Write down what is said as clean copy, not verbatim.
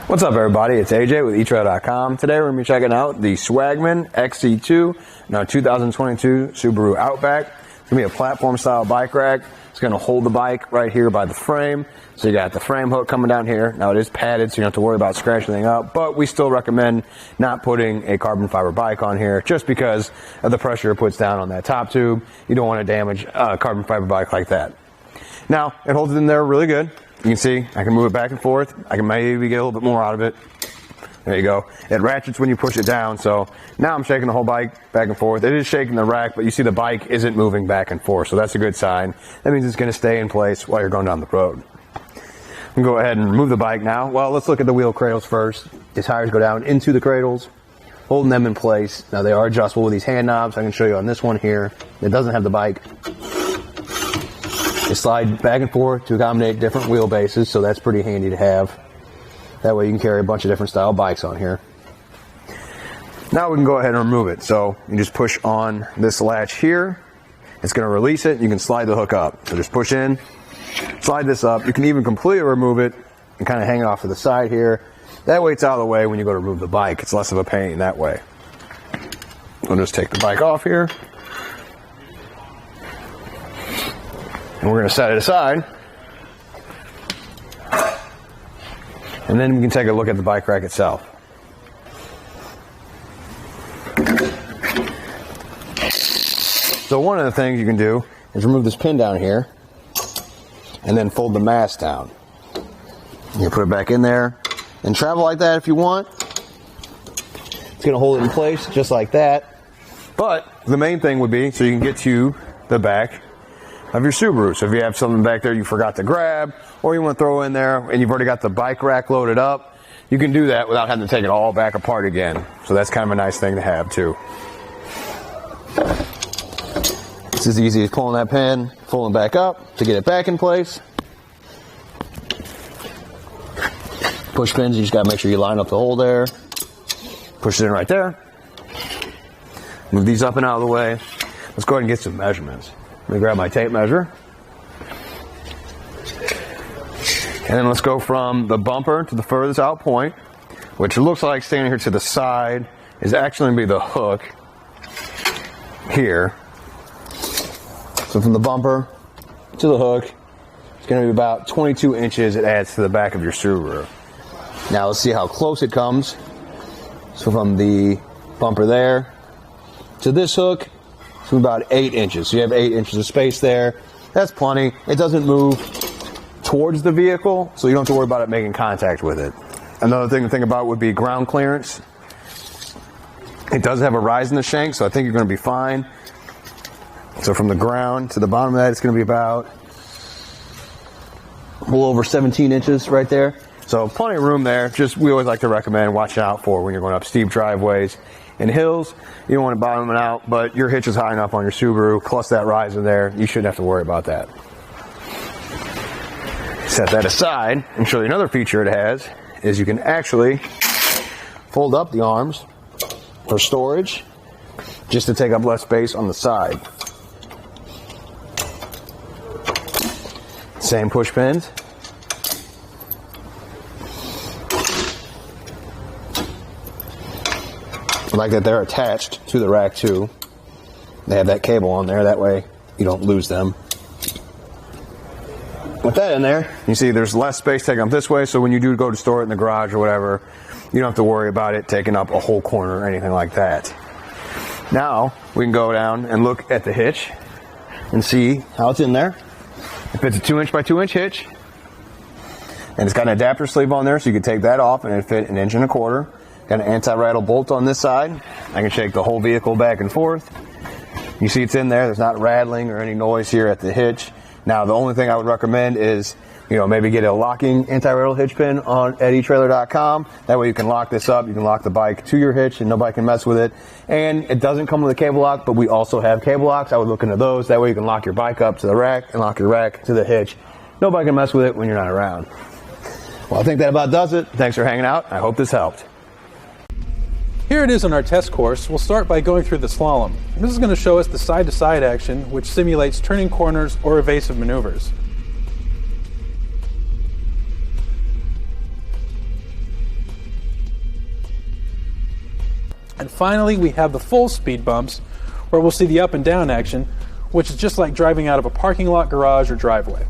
What's up, everybody? It's AJ with etrailer.com. Today we're going to be checking out the Swagman XC2, now 2022 Subaru Outback. It's going to be a platform-style bike rack. It's going to hold the bike right here by the frame. So you got the frame hook coming down here. Now it is padded, so you don't have to worry about scratching anything up, but we still recommend not putting a carbon fiber bike on here just because of the pressure it puts down on that top tube. You don't want to damage a carbon fiber bike like that. Now, it holds it in there really good. You can see I can move it back and forth. I can maybe get a little bit more out of it. There you go. It ratchets when you push it down. So now I'm shaking the whole bike back and forth. It is shaking the rack, but you see the bike isn't moving back and forth. So that's a good sign. That means it's going to stay in place while you're going down the road. I'm going to go ahead and remove the bike now. Well, let's look at the wheel cradles first. The tires go down into the cradles, holding them in place. Now they are adjustable with these hand knobs. I can show you on this one here. It doesn't have the bike. They slide back and forth to accommodate different wheelbases, so that's pretty handy to have. That way you can carry a bunch of different style bikes on here. Now we can go ahead and remove it. So you just push on this latch here. It's going to release it. You can slide the hook up. So just push in, slide this up. You can even completely remove it and kind of hang it off to the side here. That way it's out of the way when you go to remove the bike. It's less of a pain that way. We'll just take the bike off here. And we're going to set it aside. And then we can take a look at the bike rack itself. So one of the things you can do is remove this pin down here and then fold the mast down. You put it back in there and travel like that if you want. It's going to hold it in place just like that. But the main thing would be so you can get to the back of your Subaru. So if you have something back there you forgot to grab or you want to throw in there and you've already got the bike rack loaded up, you can do that without having to take it all back apart again. So that's kind of a nice thing to have too. It's as easy as pulling that pin, pulling back up to get it back in place. Push pins, you just got to make sure you line up the hole there. Push it in right there. Move these up and out of the way. Let's go ahead and get some measurements. Let me grab my tape measure. And then let's go from the bumper to the furthest out point, which looks like standing here to the side is actually going to be the hook here. So from the bumper to the hook, it's going to be about 22 inches it adds to the back of your Subaru. Now let's see how close it comes. So from the bumper there to this hook, it's about 8 inches. So you have 8 inches of space there. That's plenty. It doesn't move towards the vehicle, so you don't have to worry about it making contact with it. Another thing to think about would be ground clearance. It does have a rise in the shank, so I think you're going to be fine. So from the ground to the bottom of that, it's going to be about a little over 17 inches right there. So plenty of room there. Just we always like to recommend watching out for when you're going up steep driveways and hills. You don't want to bottom it out, but your hitch is high enough on your Subaru, plus that rise in there, you shouldn't have to worry about that. Set that aside and show you another feature it has is you can actually fold up the arms for storage just to take up less space on the side. Same push pins. I like that they're attached to the rack too. They have that cable on there, that way you don't lose them. With that in there, you see there's less space taken up this way, so when you do go to store it in the garage or whatever, you don't have to worry about it taking up a whole corner or anything like that. Now, we can go down and look at the hitch and see how it's in there. It fits a 2-inch by 2-inch hitch, and it's got an adapter sleeve on there, so you can take that off and it fit 1.25 inches. Got an anti-rattle bolt on this side. I can shake the whole vehicle back and forth. You see it's in there. There's not rattling or any noise here at the hitch. Now, the only thing I would recommend is, maybe get a locking anti-rattle hitch pin at etrailer.com. That way you can lock this up. You can lock the bike to your hitch and nobody can mess with it. And it doesn't come with a cable lock, but we also have cable locks. I would look into those. That way you can lock your bike up to the rack and lock your rack to the hitch. Nobody can mess with it when you're not around. Well, I think that about does it. Thanks for hanging out. I hope this helped. Here it is on our test course. We'll start by going through the slalom. This is going to show us the side-to-side action, which simulates turning corners or evasive maneuvers. And finally, we have the full speed bumps, where we'll see the up and down action, which is just like driving out of a parking lot, garage, or driveway.